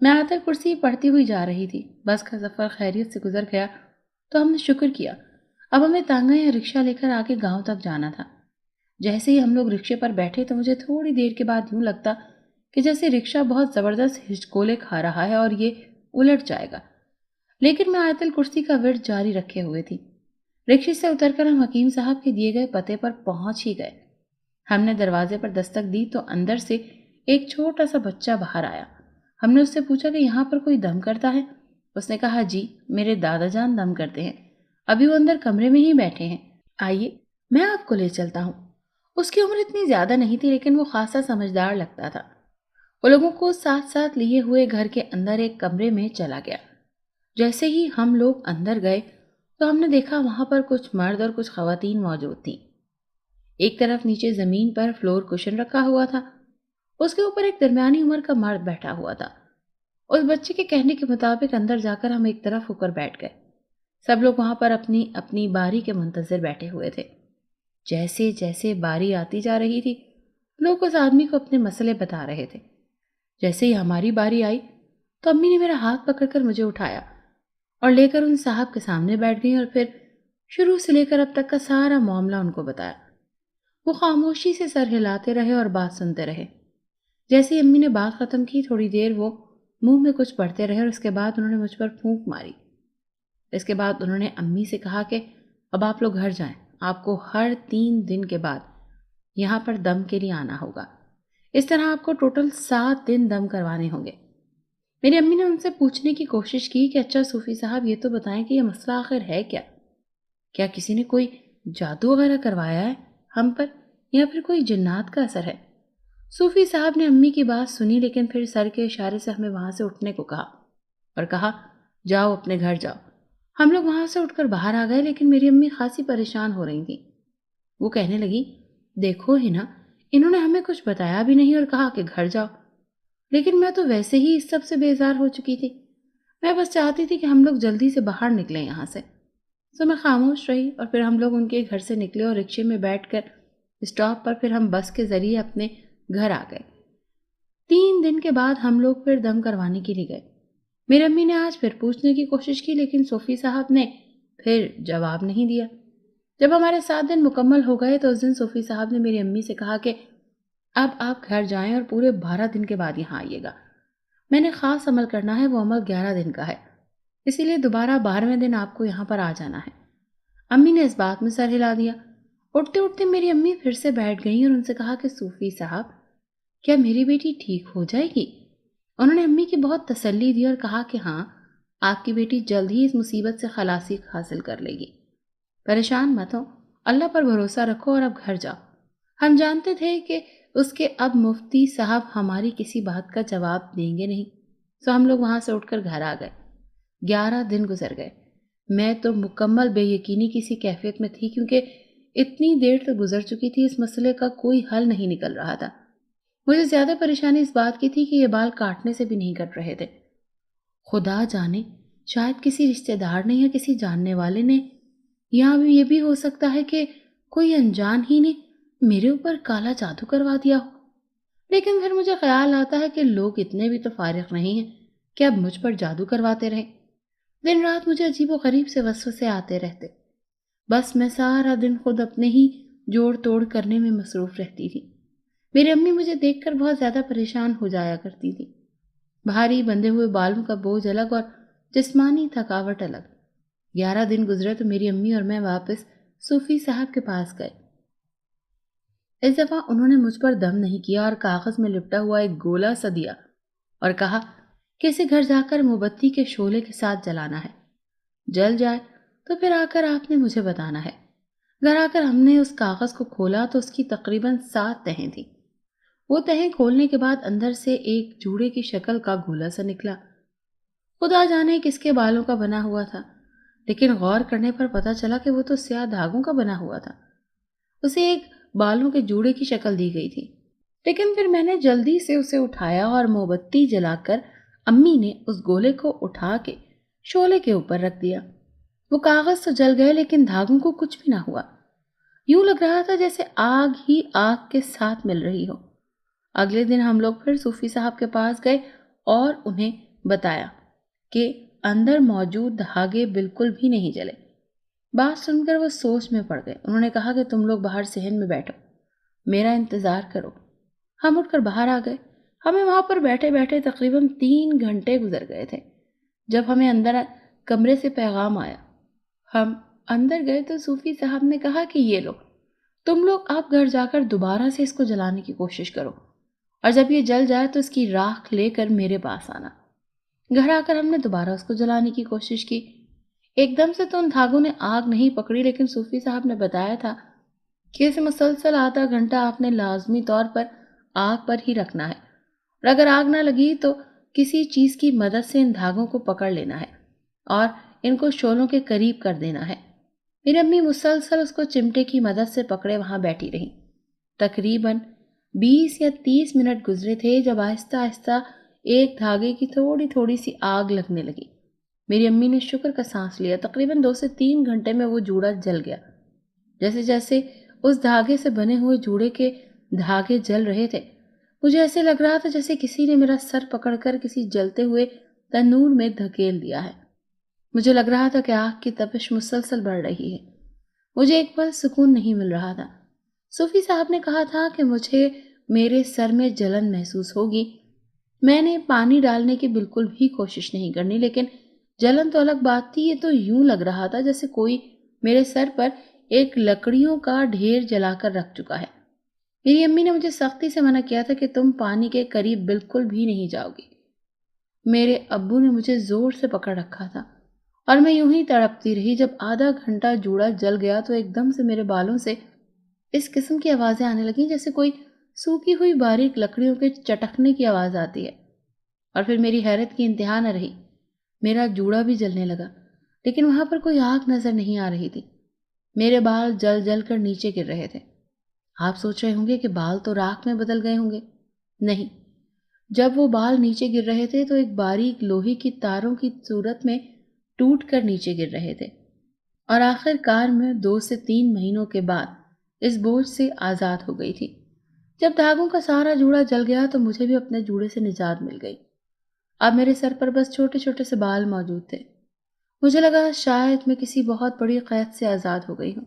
Speaker 1: میں آیت الکرسی پڑھتی ہوئی جا رہی تھی۔ بس کا سفر خیریت سے گزر گیا تو ہم نے شکر کیا۔ اب ہمیں تانگا یا رکشہ لے کر آگے گاؤں تک جانا تھا۔ جیسے ہی ہم لوگ رکشے پر بیٹھے تو مجھے تھوڑی دیر کے بعد یوں لگتا کہ جیسے رکشہ بہت زبردست ہچکولے کھا رہا ہے اور یہ الٹ جائے گا، لیکن میں آیت الکرسی کا ورد جاری رکھے ہوئے تھی۔ رکشے سے اتر کر ہم حکیم صاحب کے دیے گئے پتے پر پہنچ ہی گئے۔ ہم نے دروازے پر دستک دی تو اندر سے ایک چھوٹا سا بچہ باہر آیا۔ ہم نے اس سے پوچھا کہ یہاں پر کوئی دم کرتا ہے؟ اس نے کہا جی، میرے دادا جان دم کرتے ہیں، ابھی وہ اندر کمرے میں ہی بیٹھے ہیں، آئیے میں آپ کو لے چلتا ہوں۔ اس کی عمر اتنی زیادہ نہیں تھی، لیکن وہ خاصا سمجھدار لگتا تھا۔ وہ لوگوں کو ساتھ ساتھ لیے ہوئے گھر کے اندر ایک کمرے میں چلا گیا۔ جیسے ہی ہم لوگ اندر گئے تو ہم نے دیکھا وہاں پر کچھ مرد اور کچھ خواتین موجود تھیں۔ ایک طرف نیچے زمین پر فلور کشن رکھا ہوا تھا، اس کے اوپر ایک درمیانی عمر کا مرد بیٹھا ہوا تھا۔ اس بچے کے کہنے کے مطابق اندر جا کر ہم ایک طرف ہو کر بیٹھ گئے۔ سب لوگ وہاں پر اپنی اپنی باری کے منتظر بیٹھے ہوئے تھے۔ جیسے جیسے باری آتی جا رہی تھی لوگ اس آدمی کو اپنے مسئلے بتا رہے تھے۔ جیسے ہی ہماری باری آئی تو امی نے میرا ہاتھ پکڑ کر مجھے اٹھایا اور لے کر ان صاحب کے سامنے بیٹھ گئی اور پھر شروع سے لے کر اب تک کا سارا معاملہ ان کو بتایا۔ وہ خاموشی سے سر ہلاتے رہے اور بات سنتے رہے۔ جیسے امی نے بات ختم کی تھوڑی دیر وہ منہ میں کچھ پڑھتے رہے اور اس کے بعد انہوں نے مجھ پر پھونک ماری۔ اس کے بعد انہوں نے امی سے کہا کہ اب آپ لوگ گھر جائیں، آپ کو ہر 3 دن کے بعد یہاں پر دم کے لیے آنا ہوگا۔ اس طرح آپ کو ٹوٹل 7 دن دم کروانے ہوں گے۔ میری امی نے ان سے پوچھنے کی کوشش کی کہ اچھا صوفی صاحب یہ تو بتائیں کہ یہ مسئلہ آخر ہے کیا؟ کیا کسی نے کوئی جادو وغیرہ کروایا ہے ہم پر یا پھر کوئی جنات کا اثر ہے؟ صوفی صاحب نے امی کی بات سنی، لیکن پھر سر کے اشارے سے ہمیں وہاں سے اٹھنے کو کہا اور کہا جاؤ اپنے گھر جاؤ۔ ہم لوگ وہاں سے اٹھ کر باہر آ گئے، لیکن میری امی خاصی پریشان ہو رہی تھیں۔ وہ کہنے لگی دیکھو ہی نا، انہوں نے ہمیں کچھ بتایا بھی نہیں اور کہا کہ گھر جاؤ۔ لیکن میں تو ویسے ہی اس سب سے بیزار ہو چکی تھی، میں بس چاہتی تھی کہ ہم لوگ جلدی سے باہر نکلیں یہاں سے۔ سو میں خاموش رہی اور پھر ہم لوگ ان کے گھر سے نکلے اور رکشے میں بیٹھ کر اسٹاپ پر پھر ہم بس کے ذریعے اپنے گھر آ گئے۔ 3 دن کے بعد ہم لوگ پھر دم کروانے کے لیے گئے۔ میری امی نے آج پھر پوچھنے کی کوشش کی، لیکن صوفی صاحب نے پھر جواب نہیں دیا۔ جب ہمارے 7 دن مکمل ہو گئے تو اس دن صوفی صاحب نے میری امی سے کہا کہ اب آپ گھر جائیں اور پورے 12 دن کے بعد یہاں آئیے گا۔ میں نے خاص عمل کرنا ہے، وہ عمل 11 دن کا ہے، اسی لیے دوبارہ 12ویں دن آپ کو یہاں پر آ جانا ہے۔ امی نے اس بات میں سر ہلا دیا۔ اٹھتے اٹھتے میری امی پھر سے بیٹھ گئیں اور ان سے کہا کہ صوفی صاحب کیا میری بیٹی ٹھیک ہو جائے گی؟ انہوں نے امی کی بہت تسلی دی اور کہا کہ ہاں، آپ کی بیٹی جلد ہی اس مصیبت سے خلاصی حاصل کر لے گی۔ پریشان مت ہو، اللہ پر بھروسہ رکھو اور اب گھر جاؤ۔ ہم جانتے تھے کہ اس کے اب مفتی صاحب ہماری کسی بات کا جواب دیں گے نہیں، تو ہم لوگ وہاں سے اٹھ کر گھر آ گئے۔ 11 دن گزر گئے۔ میں تو مکمل بے یقینی کسی کیفیت میں تھی، کیونکہ اتنی دیر تو گزر چکی تھی اس مسئلے کا کوئی حل نہیں نکل رہا تھا۔ مجھے زیادہ پریشانی اس بات کی تھی کہ یہ بال کاٹنے سے بھی نہیں کٹ رہے تھے۔ خدا جانے شاید کسی رشتہ دار نے یا کسی جاننے والے نے، یا یہ بھی ہو سکتا ہے کہ کوئی انجان ہی نے میرے اوپر کالا جادو کروا دیا ہو۔ لیکن پھر مجھے خیال آتا ہے کہ لوگ اتنے بھی تو فارغ نہیں ہیں کہ اب مجھ پر جادو کرواتے رہیں۔ دن رات مجھے عجیب و غریب سے وسوسے آتے رہتے، بس میں سارا دن خود اپنے ہی جوڑ توڑ کرنے میں مصروف رہتی تھی۔ میری امی مجھے دیکھ کر بہت زیادہ پریشان ہو جایا کرتی تھی۔ بھاری بندھے ہوئے بالوں کا بوجھ الگ اور جسمانی تھکاوٹ الگ۔ 11 دن گزرے تو میری امی اور میں واپس صوفی صاحب کے پاس گئے۔ اس دفعہ انہوں نے مجھ پر دم نہیں کیا اور کاغذ میں لپٹا ہوا ایک گولا سا دیا اور کہا کہ اسے گھر جا کر موم بتی کے شعلے کے ساتھ جلانا ہے۔ جل جائے تو پھر آ کر آپ نے مجھے بتانا ہے۔ گھر آ کر ہم نے اس کاغذ کو کھولا تو اس کی تقریباً 7 تہیں تھیں۔ وہ تہیں کھولنے کے بعد اندر سے ایک جوڑے کی شکل کا گولا سا نکلا۔ خدا جانے کس کے بالوں کا بنا ہوا تھا۔ لیکن غور کرنے پر پتہ چلا کہ وہ تو سیاہ دھاگوں کا بنا ہوا تھا۔ اسے ایک بالوں کے جوڑے کی شکل دی گئی تھی، لیکن پھر میں نے جلدی سے اسے اٹھایا اور موم بتی جلا کر امی نے اس گولے کو اٹھا کے شعلے کے اوپر رکھ دیا۔ وہ کاغذ تو جل گئے لیکن دھاگوں کو کچھ بھی نہ ہوا۔ یوں لگ رہا تھا جیسے آگ ہی آگ کے ساتھ مل رہی ہو۔ اگلے دن ہم لوگ پھر صوفی صاحب کے پاس گئے اور انہیں بتایا کہ اندر موجود دھاگے بالکل بھی نہیں جلے۔ بات سن کر وہ سوچ میں پڑ گئے۔ انہوں نے کہا کہ تم لوگ باہر صحن میں بیٹھو، میرا انتظار کرو۔ ہم اٹھ کر باہر آ گئے۔ ہمیں وہاں پر بیٹھے بیٹھے تقریباً 3 گھنٹے گزر گئے تھے جب ہمیں اندر کمرے سے پیغام آیا۔ ہم اندر گئے تو صوفی صاحب نے کہا کہ یہ لو، تم لوگ اب گھر جا کر دوبارہ سے اس کو جلانے کی کوشش کرو، اور جب یہ جل جائے تو اس کی راکھ لے کر میرے پاس آنا۔ گھر آ کر ہم نے دوبارہ اس کو جلانے کی کوشش کی۔ ایک دم سے تو ان دھاگوں نے آگ نہیں پکڑی، لیکن صوفی صاحب نے بتایا تھا کہ اسے مسلسل آدھا گھنٹہ آپ نے لازمی طور پر آگ پر ہی رکھنا ہے، اور اگر آگ نہ لگی تو کسی چیز کی مدد سے ان دھاگوں کو پکڑ لینا ہے اور ان کو شعلوں کے قریب کر دینا ہے۔ میری امی مسلسل اس کو چمٹے کی مدد سے پکڑے وہاں بیٹھی رہیں۔ تقریباً 20 یا 30 منٹ گزرے تھے جب آہستہ آہستہ ایک دھاگے کی تھوڑی تھوڑی سی آگ لگنے لگی۔ میری امی نے شکر کا سانس لیا۔ تقریباً 2 سے 3 گھنٹے میں وہ جوڑا جل گیا۔ جیسے جیسے اس دھاگے سے بنے ہوئے جوڑے کے دھاگے جل رہے تھے، مجھے ایسے لگ رہا تھا جیسے کسی نے میرا سر پکڑ کر کسی جلتے ہوئے تنور میں دھکیل دیا ہے۔ مجھے لگ رہا تھا کہ آگ کی تپش مسلسل بڑھ رہی ہے۔ مجھے ایک پل سکون نہیں مل رہا تھا۔ صوفی صاحب نے کہا تھا کہ مجھے میرے سر میں جلن محسوس ہوگی۔ میں نے پانی ڈالنے کی بالکل بھی کوشش نہیں کرنی، لیکن جلن تو الگ بات تھی، یہ تو یوں لگ رہا تھا جیسے کوئی میرے سر پر ایک لکڑیوں کا ڈھیر جلا کر رکھ چکا ہے۔ میری امی نے مجھے سختی سے منع کیا تھا کہ تم پانی کے قریب بالکل بھی نہیں جاؤ گی۔ میرے ابو نے مجھے زور سے پکڑ رکھا تھا اور میں یوں ہی تڑپتی رہی۔ جب آدھا گھنٹہ جوڑا جل گیا تو ایک دم سے میرے بالوں سے اس قسم کی آوازیں آنے لگیں جیسے کوئی سوکھی ہوئی باریک لکڑیوں کے چٹکنے کی آواز آتی ہے، اور پھر میری حیرت کی انتہا نہ رہی۔ میرا جوڑا بھی جلنے لگا، لیکن وہاں پر کوئی آگ نظر نہیں آ رہی تھی۔ میرے بال جل جل کر نیچے گر رہے تھے۔ آپ سوچ رہے ہوں گے کہ بال تو راکھ میں بدل گئے ہوں گے۔ نہیں، جب وہ بال نیچے گر رہے تھے تو ایک باریک لوہے کی تاروں کی صورت میں ٹوٹ کر نیچے گر رہے تھے، اور آخر کار میں 2 سے 3 مہینوں کے بعد اس بوجھ سے آزاد ہو گئی تھی۔ جب دھاگوں کا سارا جوڑا جل گیا تو مجھے بھی اپنے جوڑے سے نجات مل گئی۔ اب میرے سر پر بس چھوٹے چھوٹے سے بال موجود تھے۔ مجھے لگا شاید میں کسی بہت بڑی قید سے آزاد ہو گئی ہوں۔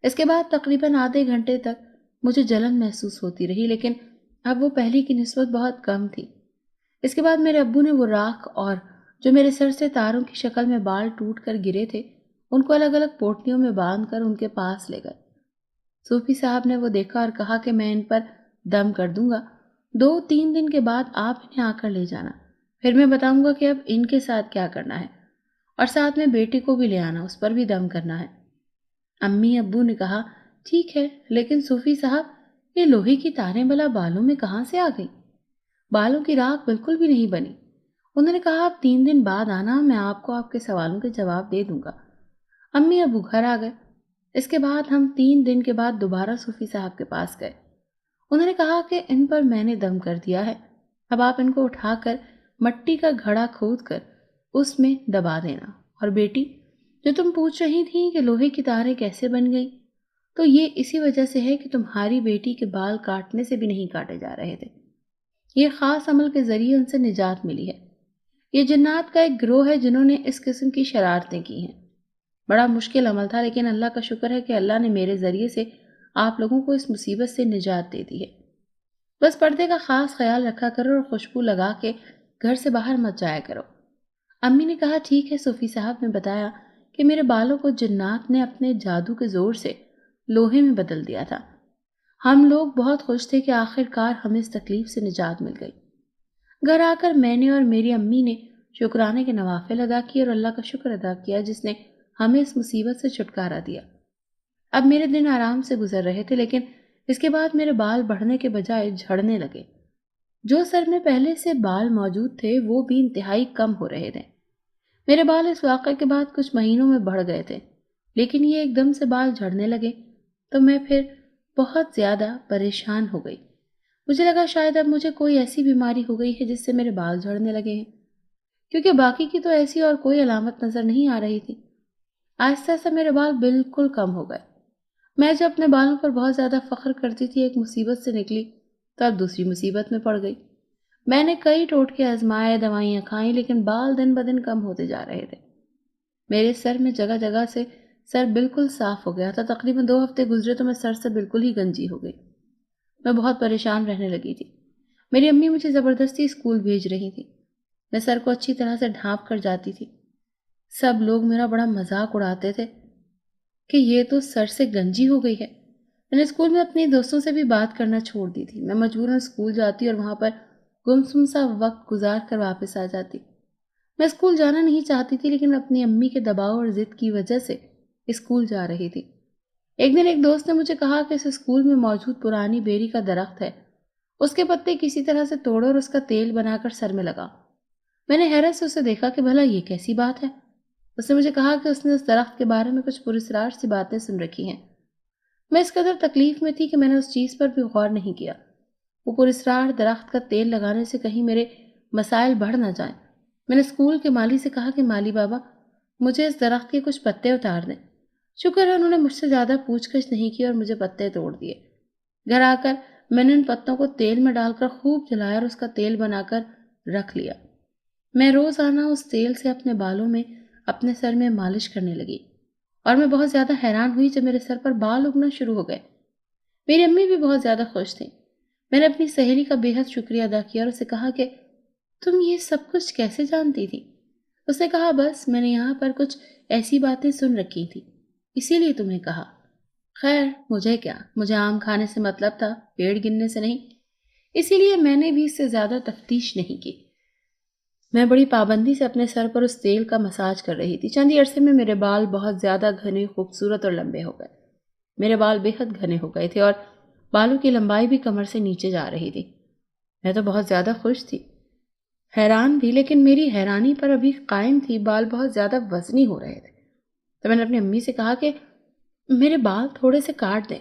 Speaker 1: اس کے بعد تقریباً آدھے گھنٹے تک مجھے جلن محسوس ہوتی رہی، لیکن اب وہ پہلی کی نسبت بہت کم تھی۔ اس کے بعد میرے ابو نے وہ راکھ اور جو میرے سر سے تاروں کی شکل میں بال ٹوٹ کر گرے تھے ان کو الگ الگ پوٹلیوں میں باندھ کر ان کے پاس لے گئے۔ صوفی صاحب نے وہ دیکھا اور کہا کہ میں ان پر دم کر دوں گا، 2-3 دن کے بعد آپ انہیں آ کر لے جانا، پھر میں بتاؤں گا کہ اب ان کے ساتھ کیا کرنا ہے، اور ساتھ میں بیٹی کو بھی لے آنا، اس پر بھی دم کرنا ہے۔ امی ابو نے کہا ٹھیک ہے، لیکن صوفی صاحب یہ لوہے کی تاریں بلا بالوں میں کہاں سے آ گئی؟ بالوں کی راکھ بالکل بھی نہیں بنی۔ انہوں نے کہا آپ 3 دن بعد آنا، میں آپ کو آپ کے سوالوں کے جواب دے دوں گا۔ امی ابو گھر آ گئے۔ اس کے بعد ہم 3 دن کے بعد دوبارہ صوفی صاحب کے پاس گئے۔ انہوں نے کہا کہ ان پر میں نے دم کر دیا ہے، اب آپ ان کو اٹھا کر مٹی کا گھڑا کھود کر اس میں دبا دینا، اور بیٹی جو تم پوچھ رہی تھی کہ لوہے کی تاریں کیسے بن گئی، تو یہ اسی وجہ سے ہے کہ تمہاری بیٹی کے بال کاٹنے سے بھی نہیں کاٹے جا رہے تھے۔ یہ خاص عمل کے ذریعے ان سے نجات ملی ہے۔ یہ جنات کا ایک گروہ ہے جنہوں نے اس قسم کی شرارتیں کی ہیں۔ بڑا مشکل عمل تھا، لیکن اللہ کا شکر ہے کہ اللہ نے میرے ذریعے سے آپ لوگوں کو اس مصیبت سے نجات دے دی ہے۔ بس پردے کا خاص خیال رکھا کرو اور خوشبو لگا کے گھر سے باہر مت جایا کرو۔ امی نے کہا ٹھیک ہے۔ صوفی صاحب نے بتایا کہ میرے بالوں کو جنات نے اپنے جادو کے زور سے لوہے میں بدل دیا تھا۔ ہم لوگ بہت خوش تھے کہ آخر کار ہمیں اس تکلیف سے نجات مل گئی۔ گھر آ کر میں نے اور میری امی نے شکرانے کے نوافل ادا کیے اور اللہ کا شکر ادا کیا جس نے ہمیں اس مصیبت سے چھٹکارا دیا۔ اب میرے دن آرام سے گزر رہے تھے، لیکن اس کے بعد میرے بال بڑھنے کے بجائے جھڑنے لگے۔ جو سر میں پہلے سے بال موجود تھے وہ بھی انتہائی کم ہو رہے تھے۔ میرے بال اس واقعے کے بعد کچھ مہینوں میں بڑھ گئے تھے، لیکن یہ ایک دم سے بال جھڑنے لگے تو میں پھر بہت زیادہ پریشان ہو گئی۔ مجھے لگا شاید اب مجھے کوئی ایسی بیماری ہو گئی ہے جس سے میرے بال جھڑنے لگے ہیں، کیونکہ باقی کی تو ایسی اور کوئی علامت نظر نہیں آ رہی تھی۔ آہستہ آہستہ میرے بال بالکل کم ہو گئے۔ میں جو اپنے بالوں پر بہت زیادہ فخر کرتی تھی، ایک مصیبت سے نکلی تو اب دوسری مصیبت میں پڑ گئی۔ میں نے کئی ٹوٹکے آزمائے، دوائیاں کھائیں، لیکن بال دن بدن کم ہوتے جا رہے تھے۔ میرے سر میں جگہ جگہ سے سر بالکل صاف ہو گیا تھا۔ تقریباً 2 ہفتے گزرے تو میں سر سے بالکل ہی گنجی ہو گئی۔ میں بہت پریشان رہنے لگی تھی۔ میری امی مجھے زبردستی اسکول بھیج رہی تھی۔ میں سر کو اچھی طرح سے ڈھانپ کر جاتی تھی۔ سب لوگ میرا بڑا مذاق اڑاتے تھے کہ یہ تو سر سے گنجی ہو گئی ہے۔ میں نے اسکول میں اپنے دوستوں سے بھی بات کرنا چھوڑ دی تھی۔ میں مجبوراً اسکول جاتی اور وہاں پر گمسم سا وقت گزار کر واپس آ جاتی۔ میں اسکول جانا نہیں چاہتی تھی، لیکن اپنی امی کے دباؤ اور ضد کی وجہ سے اسکول جا رہی تھی۔ ایک دن ایک دوست نے مجھے کہا کہ اس اسکول میں موجود پرانی بیری کا درخت ہے، اس کے پتے کسی طرح سے توڑو اور اس کا تیل بنا کر سر میں لگا۔ میں نے حیرت سے اسے دیکھا کہ بھلا یہ کیسی بات ہے۔ اس نے مجھے کہا کہ اس نے اس درخت کے بارے میں کچھ پراسرار سی باتیں سن رکھی ہیں۔ میں اس قدر تکلیف میں تھی کہ میں نے اس چیز پر بھی غور نہیں کیا۔ وہ پراسرار درخت کا تیل لگانے سے کہیں میرے مسائل بڑھ نہ جائیں۔ میں نے اسکول کے مالی سے کہا کہ مالی بابا، مجھے اس درخت کے کچھ پتے اتار دیں۔ شکر ہے انہوں نے مجھ سے زیادہ پوچھ گچھ نہیں کی اور مجھے پتے توڑ دیے۔ گھر آ کر میں نے ان پتوں کو تیل میں ڈال کر خوب جلایا اور اس کا تیل بنا کر رکھ لیا۔ میں روزانہ اس تیل سے اپنے بالوں میں، اپنے سر میں مالش کرنے لگی، اور میں بہت زیادہ حیران ہوئی جب میرے سر پر بال اگنا شروع ہو گئے۔ میری امی بھی بہت زیادہ خوش تھیں۔ میں نے اپنی سہیلی کا بے حد شکریہ ادا کیا اور اسے کہا کہ تم یہ سب کچھ کیسے جانتی تھی؟ اس نے کہا بس میں نے یہاں پر کچھ ایسی باتیں سن رکھی تھی، اسی لیے تمہیں کہا۔ خیر مجھے کیا، مجھے آم کھانے سے مطلب تھا، پیڑ گننے سے نہیں، اسی لیے میں نے بھی اس سے زیادہ تفتیش نہیں کی۔ میں بڑی پابندی سے اپنے سر پر اس تیل کا مساج کر رہی تھی۔ چند ہی عرصے میں میرے بال بہت زیادہ گھنے، خوبصورت اور لمبے ہو گئے۔ میرے بال بے حد گھنے ہو گئے تھے اور بالوں کی لمبائی بھی کمر سے نیچے جا رہی تھی۔ میں تو بہت زیادہ خوش تھی، حیران بھی، لیکن میری حیرانی پر ابھی قائم تھی، بال بہت زیادہ وزنی ہو رہے تھے۔ تو میں نے اپنی امی سے کہا کہ میرے بال تھوڑے سے کاٹ دیں۔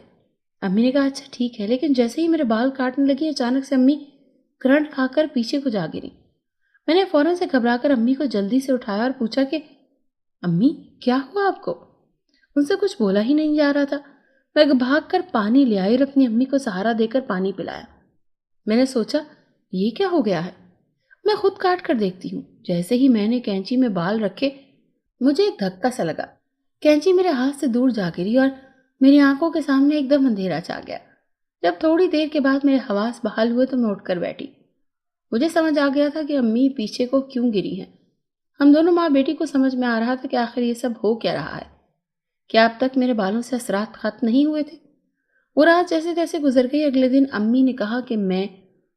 Speaker 1: امی نے کہا اچھا ٹھیک ہے، لیکن جیسے ہی میرے بال کاٹنے لگی اچانک سے امی کرنٹ کھا کر پیچھے کو جا گری۔ میں نے فوراً سے گھبرا کر امی کو جلدی سے اٹھایا اور پوچھا کہ امی کیا ہوا آپ کو؟ ان سے کچھ بولا ہی نہیں جا رہا تھا۔ میں بھاگ کر پانی لے آئی اور اپنی امی کو سہارا دے کر پانی پلایا۔ میں نے سوچا یہ کیا ہو گیا ہے، میں خود کاٹ کر دیکھتی ہوں۔ جیسے ہی میں نے کینچی میں بال رکھے، مجھے ایک دھکا سا لگا، کینچی میرے ہاتھ سے دور جا گری اور میری آنکھوں کے سامنے ایک دم اندھیرا چھا گیا۔ جب تھوڑی دیر کے بعد میرے حواس بحال ہوئے تو میں اٹھ کر بیٹھی۔ مجھے سمجھ آ گیا تھا کہ امی پیچھے کو کیوں گری ہیں۔ ہم دونوں ماں بیٹی کو سمجھ میں آ رہا تھا کہ آخر یہ سب ہو کیا رہا ہے۔ کیا اب تک میرے بالوں سے اثرات ختم نہیں ہوئے تھے؟ وہ رات جیسے تیسے گزر گئی۔ اگلے دن امی نے کہا کہ میں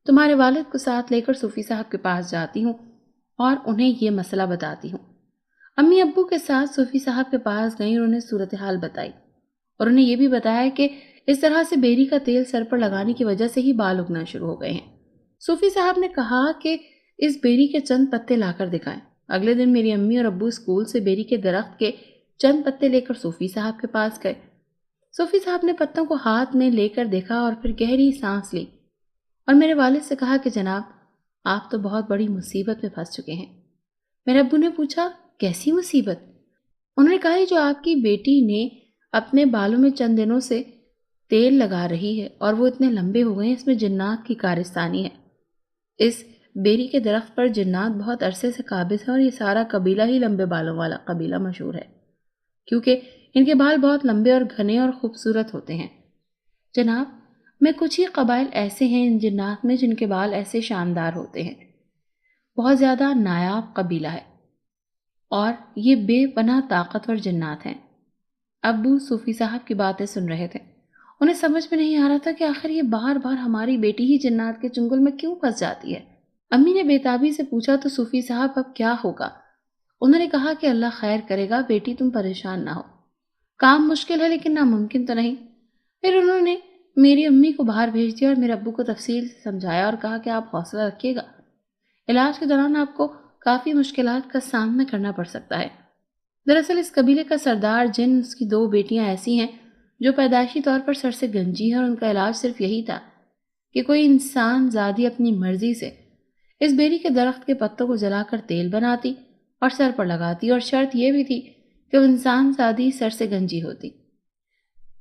Speaker 1: تمہارے والد کو ساتھ لے کر صوفی صاحب کے پاس جاتی ہوں اور انہیں یہ مسئلہ بتاتی ہوں۔ امی ابو کے ساتھ صوفی صاحب کے پاس گئیں اور انہیں صورتحال بتائی، اور انہیں یہ بھی بتایا کہ اس طرح سے بیری کا تیل سر پر لگانے کی وجہ سے ہی بال اگنا شروع ہو گئے ہیں۔ صوفی صاحب نے کہا کہ اس بیری کے چند پتے لا کر دکھائیں۔ اگلے دن میری امی اور ابو اسکول سے بیری کے درخت کے چند پتے لے کر صوفی صاحب کے پاس گئے۔ صوفی صاحب نے پتوں کو ہاتھ میں لے کر دیکھا اور پھر گہری سانس لی اور میرے والد سے کہا کہ جناب آپ تو بہت بڑی مصیبت میں پھنس چکے ہیں۔ میرے ابو نے پوچھا کیسی مصیبت؟ انہوں نے کہا جو آپ کی بیٹی نے اپنے بالوں میں چند دنوں سے تیل لگا رہی ہے اور وہ اتنے لمبے ہو گئے ہیں، اس میں جنات کی کارستانی ہے۔ اس بیری کے درخت پر جنات بہت عرصے سے قابض ہیں اور یہ سارا قبیلہ ہی لمبے بالوں والا قبیلہ مشہور ہے، کیونکہ ان کے بال بہت لمبے اور گھنے اور خوبصورت ہوتے ہیں۔ جناب میں کچھ ہی قبائل ایسے ہیں ان جنات میں جن کے بال ایسے شاندار ہوتے ہیں، بہت زیادہ نایاب قبیلہ ہے اور یہ بے پناہ طاقتور جنات ہیں۔ ابو صوفی صاحب کی باتیں سن رہے تھے۔ انہیں سمجھ میں نہیں آ رہا تھا کہ آخر یہ بار بار ہماری بیٹی ہی جنات کے چنگل میں کیوں پھنس جاتی ہے۔ امی نے بےتابی سے پوچھا تو صوفی صاحب اب کیا ہوگا؟ انہوں نے کہا کہ اللہ خیر کرے گا بیٹی، تم پریشان نہ ہو، کام مشکل ہے لیکن ناممکن تو نہیں۔ پھر انہوں نے میری امی کو باہر بھیج دیا اور میرے ابو کو تفصیل سے سمجھایا اور کہا کہ آپ حوصلہ رکھیے گا، علاج کے دوران آپ کو کافی مشکلات کا سامنا کرنا پڑ سکتا ہے۔ دراصل اس قبیلے کا سردار جن اس کی 2 بیٹیاں ایسی ہیں جو پیدائشی طور پر سر سے گنجی ہیں، اور ان کا علاج صرف یہی تھا کہ کوئی انسان زادی اپنی مرضی سے اس بیری کے درخت کے پتوں کو جلا کر تیل بناتی اور سر پر لگاتی، اور شرط یہ بھی تھی کہ وہ انسان زادی سر سے گنجی ہوتی،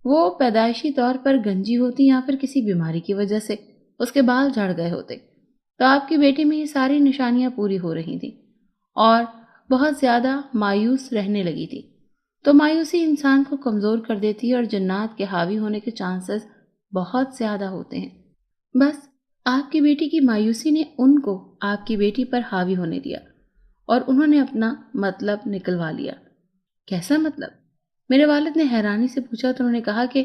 Speaker 1: وہ پیدائشی طور پر گنجی ہوتی یا پھر کسی بیماری کی وجہ سے اس کے بال جھڑ گئے ہوتے۔ تو آپ کی بیٹی میں یہ ساری نشانیاں پوری ہو رہی تھیں اور بہت زیادہ مایوس رہنے لگی تھی۔ تو مایوسی انسان کو کمزور کر دیتی ہے اور جنات کے حاوی ہونے کے چانسز بہت زیادہ ہوتے ہیں۔ بس آپ کی بیٹی کی مایوسی نے ان کو آپ کی بیٹی پر حاوی ہونے دیا اور انہوں نے اپنا مطلب نکلوا لیا۔ کیسا مطلب؟ میرے والد نے حیرانی سے پوچھا تو انہوں نے کہا کہ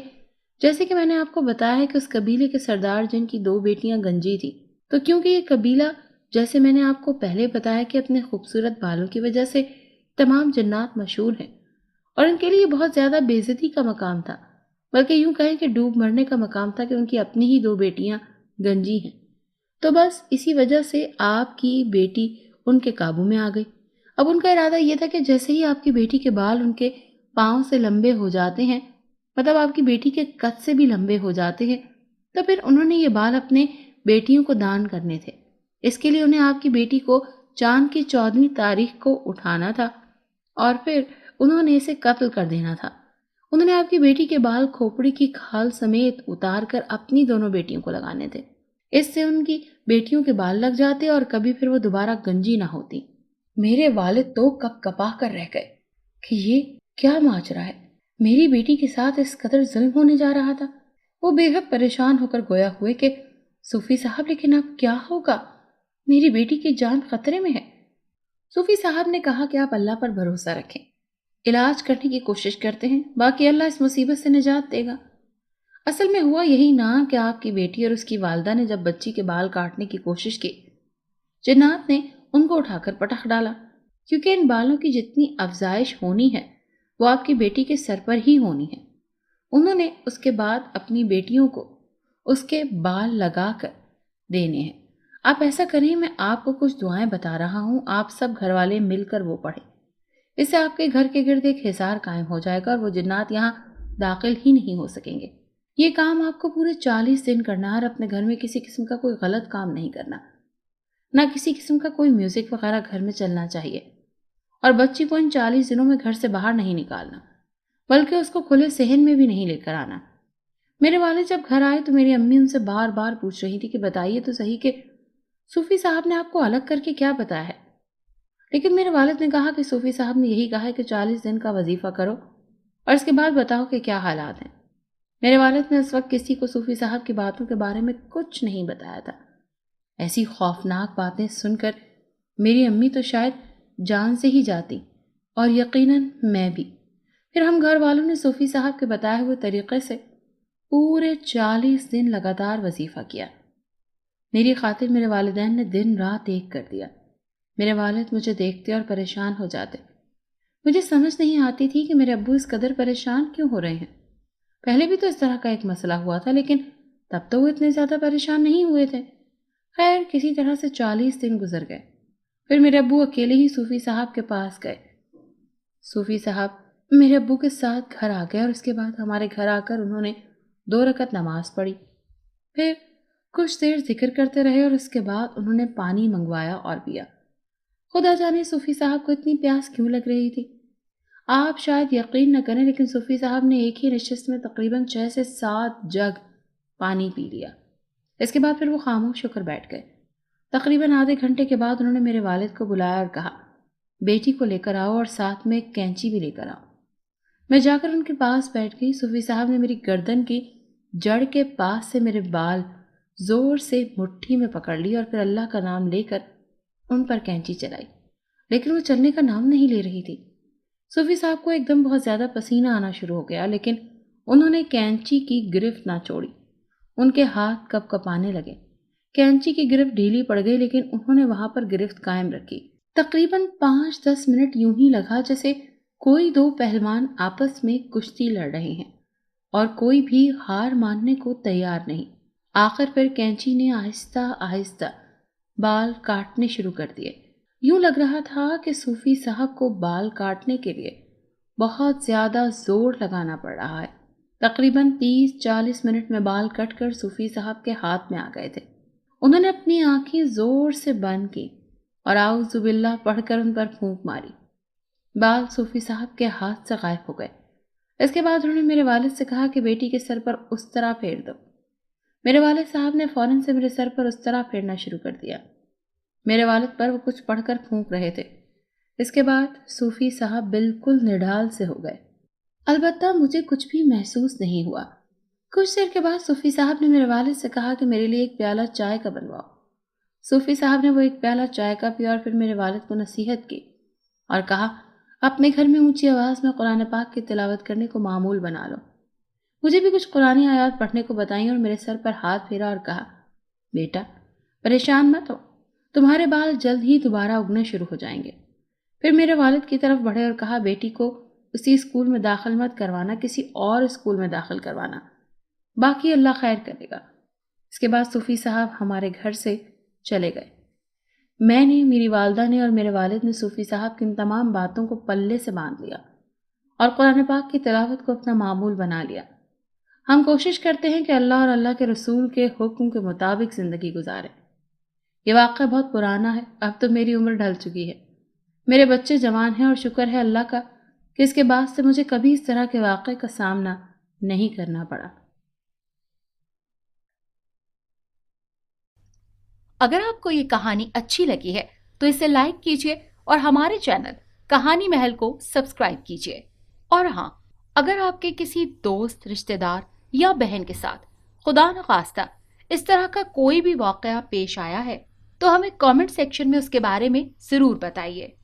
Speaker 1: جیسے کہ میں نے آپ کو بتایا ہے کہ اس قبیلے کے سردار جن کی 2 بیٹیاں گنجی تھی، تو کیونکہ یہ قبیلہ جیسے میں نے آپ کو پہلے بتایا کہ اپنے خوبصورت بالوں کی وجہ سے تمام جنات مشہور ہیں، اور ان کے لیے بہت زیادہ بے عزتی کا مقام تھا، بلکہ یوں کہیں کہ ڈوب مرنے کا مقام تھا کہ ان کی اپنی ہی 2 بیٹیاں گنجی ہیں۔ تو بس اسی وجہ سے آپ کی بیٹی ان کے قابو میں آ گئی۔ اب ان کا ارادہ یہ تھا کہ جیسے ہی آپ کی بیٹی کے بال ان کے پاؤں سے لمبے ہو جاتے ہیں، مطلب آپ کی بیٹی کے قد سے بھی لمبے ہو جاتے ہیں، تو پھر انہوں نے یہ بال اپنے بیٹیوں کو دان کرنے تھے۔ اس کے لیے انہیں آپ کی بیٹی کو چاند کی 14ویں تاریخ کو اٹھانا تھا اور پھر انہوں نے اسے قتل کر دینا تھا۔ انہوں نے آپ کی بیٹی کے بال کھوپڑی کی کھال سمیت اتار کر اپنی دونوں بیٹیوں کو لگانے تھے۔ اس سے ان کی بیٹیوں کے بال لگ جاتے اور کبھی پھر وہ دوبارہ گنجی نہ ہوتی۔ میرے والد تو کپ کپا کر رہ گئے کہ یہ کیا ماجرا ہے، میری بیٹی کے ساتھ اس قدر ظلم ہونے جا رہا تھا۔ وہ بے حد پریشان ہو کر گویا ہوئے کہ صوفی صاحب لیکن اب کیا ہوگا، میری بیٹی کی جان خطرے میں ہے۔ صوفی صاحب نے کہا کہ آپ اللہ پر بھروسہ رکھیں، علاج کرنے کی کوشش کرتے ہیں، باقی اللہ اس مصیبت سے نجات دے گا۔ اصل میں ہوا یہی نا کہ آپ کی بیٹی اور اس کی والدہ نے جب بچی کے بال کاٹنے کی کوشش کی، جنات نے ان کو اٹھا کر پٹخ ڈالا، کیونکہ ان بالوں کی جتنی افزائش ہونی ہے وہ آپ کی بیٹی کے سر پر ہی ہونی ہے۔ انہوں نے اس کے بعد اپنی بیٹیوں کو اس کے بال لگا کر دینے ہیں۔ آپ ایسا کریں، میں آپ کو کچھ دعائیں بتا رہا ہوں، آپ سب گھر والے مل کر وہ پڑھیں۔ اس سے آپ کے گھر کے گرد ایک حصار قائم ہو جائے گا اور وہ جنات یہاں داخل ہی نہیں ہو سکیں گے۔ یہ کام آپ کو پورے 40 دن کرنا ہے اور اپنے گھر میں کسی قسم کا کوئی غلط کام نہیں کرنا، نہ کسی قسم کا کوئی میوزک وغیرہ گھر میں چلنا چاہیے، اور بچی کو ان 40 دنوں میں گھر سے باہر نہیں نکالنا، بلکہ اس کو کھلے صحن میں بھی نہیں لے کر آنا۔ میرے والد جب گھر آئے تو میری امی ان سے بار بار پوچھ رہی تھی کہ بتائیے تو صحیح کہ صوفی صاحب نے آپ کو الگ کر کے کیا بتایا ہے، لیکن میرے والد نے کہا کہ صوفی صاحب نے یہی کہا ہے کہ 40 دن کا وظیفہ کرو اور اس کے بعد بتاؤ کہ کیا حالات ہیں۔ میرے والد نے اس وقت کسی کو صوفی صاحب کی باتوں کے بارے میں کچھ نہیں بتایا تھا۔ ایسی خوفناک باتیں سن کر میری امی تو شاید جان سے ہی جاتی، اور یقیناً میں بھی۔ پھر ہم گھر والوں نے صوفی صاحب کے بتائے ہوئے طریقے سے پورے 40 دن لگاتار وظیفہ کیا۔ میری خاطر میرے والدین نے دن رات ایک کر دیا۔ میرے والد مجھے دیکھتے اور پریشان ہو جاتے۔ مجھے سمجھ نہیں آتی تھی کہ میرے ابو اس قدر پریشان کیوں ہو رہے ہیں۔ پہلے بھی تو اس طرح کا ایک مسئلہ ہوا تھا، لیکن تب تو وہ اتنے زیادہ پریشان نہیں ہوئے تھے۔ خیر کسی طرح سے 40 دن گزر گئے۔ پھر میرے ابو اکیلے ہی صوفی صاحب کے پاس گئے۔ صوفی صاحب میرے ابو کے ساتھ گھر آ گئے اور اس کے بعد ہمارے گھر آ کر انہوں نے 2 رکعت نماز پڑھی۔ پھر کچھ دیر ذکر کرتے رہے اور اس کے بعد انہوں نے پانی منگوایا اور پیا۔ خدا جانے صوفی صاحب کو اتنی پیاس کیوں لگ رہی تھی۔ آپ شاید یقین نہ کریں لیکن صوفی صاحب نے ایک ہی نشست میں تقریباً 6 سے 7 جگ پانی پی لیا۔ اس کے بعد پھر وہ خاموش ہو کر بیٹھ گئے۔ تقریباً آدھے گھنٹے کے بعد انہوں نے میرے والد کو بلایا اور کہا بیٹی کو لے کر آؤ اور ساتھ میں ایک کینچی بھی لے کر آؤ۔ میں جا کر ان کے پاس بیٹھ گئی۔ صوفی صاحب نے میری گردن کی جڑ کے پاس سے میرے بال زور سے مٹھی میں پکڑ لی اور پھر اللہ کا نام لے کر ان پر کینچی چلائی، لیکن وہ چلنے کا نام نہیں لے رہی تھی۔ صوفی صاحب کو ایک دم بہت زیادہ پسینہ آنا شروع ہو گیا، لیکن انہوں نے کینچی کی گرفت نہ چھوڑی۔ ان کے ہاتھ کپ کپانے لگے۔ کینچی کی گرفت ڈھیلی پڑ گئی لیکن انہوں نے وہاں پر گرفت قائم رکھی۔ تقریباً 5-10 منٹ یوں ہی لگا جیسے کوئی 2 پہلوان آپس میں کشتی لڑ رہے ہیں اور کوئی بھی ہار ماننے کو تیار نہیں۔ آخر پھر کینچی نے آہستہ آہستہ بال کاٹنے شروع کر دیے۔ یوں لگ رہا تھا کہ صوفی صاحب کو بال کاٹنے کے لیے بہت زیادہ زور لگانا پڑ رہا ہے۔ تقریباً 30-40 منٹ میں بال کٹ کر صوفی صاحب کے ہاتھ میں آ گئے تھے۔ انہوں نے اپنی آنکھیں زور سے بند کی اور اعوذ باللہ پڑھ کر ان پر پھونک ماری۔ بال صوفی صاحب کے ہاتھ سے غائب ہو گئے۔ اس کے بعد انہوں نے میرے والد سے کہا کہ بیٹی کے سر پر اس طرح پھیر دو۔ میرے والد صاحب نے فوراً سے میرے سر پر اس طرح پھیرنا شروع کر دیا۔ میرے والد پر وہ کچھ پڑھ کر پھونک رہے تھے۔ اس کے بعد صوفی صاحب بالکل نڈال سے ہو گئے۔ البتہ مجھے کچھ بھی محسوس نہیں ہوا۔ کچھ دیر کے بعد صوفی صاحب نے میرے والد سے کہا کہ میرے لیے ایک پیالہ چائے کا بنواؤ۔ صوفی صاحب نے وہ ایک پیالہ چائے کا پیا اور پھر میرے والد کو نصیحت کی اور کہا اپنے گھر میں اونچی آواز میں قرآن پاک کی تلاوت کرنے کو معمول بنا لو۔ مجھے بھی کچھ قرآنی آیات پڑھنے کو بتائیں اور میرے سر پر ہاتھ پھیرا اور کہا بیٹا پریشان مت ہو، تمہارے بال جلد ہی دوبارہ اگنے شروع ہو جائیں گے۔ پھر میرے والد کی طرف بڑھے اور کہا بیٹی کو اسی اسکول میں داخل مت کروانا، کسی اور اسکول میں داخل کروانا، باقی اللہ خیر کرے گا۔ اس کے بعد صوفی صاحب ہمارے گھر سے چلے گئے۔ میں نے، میری والدہ نے اور میرے والد نے صوفی صاحب کی ان تمام باتوں کو پلے سے باندھ لیا اور قرآن پاک کی تلاوت کو اپنا معمول بنا لیا۔ ہم کوشش کرتے ہیں کہ اللہ اور اللہ کے رسول کے حکم کے مطابق زندگی گزاریں۔ یہ واقعہ بہت پرانا ہے، اب تو میری عمر ڈھل چکی ہے، میرے بچے جوان ہیں اور شکر ہے اللہ کا کہ اس کے بعد سے مجھے کبھی اس طرح کے واقعے کا سامنا نہیں کرنا پڑا۔
Speaker 2: اگر آپ کو یہ کہانی اچھی لگی ہے تو اسے لائک کیجیے اور ہمارے چینل کہانی محل کو سبسکرائب کیجیے۔ اور ہاں، اگر آپ کے کسی دوست، رشتہ دار یا بہن کے ساتھ خدا نخواستہ اس طرح کا کوئی بھی واقعہ پیش آیا ہے تو ہمیں کامنٹ سیکشن میں اس کے بارے میں ضرور بتائیے۔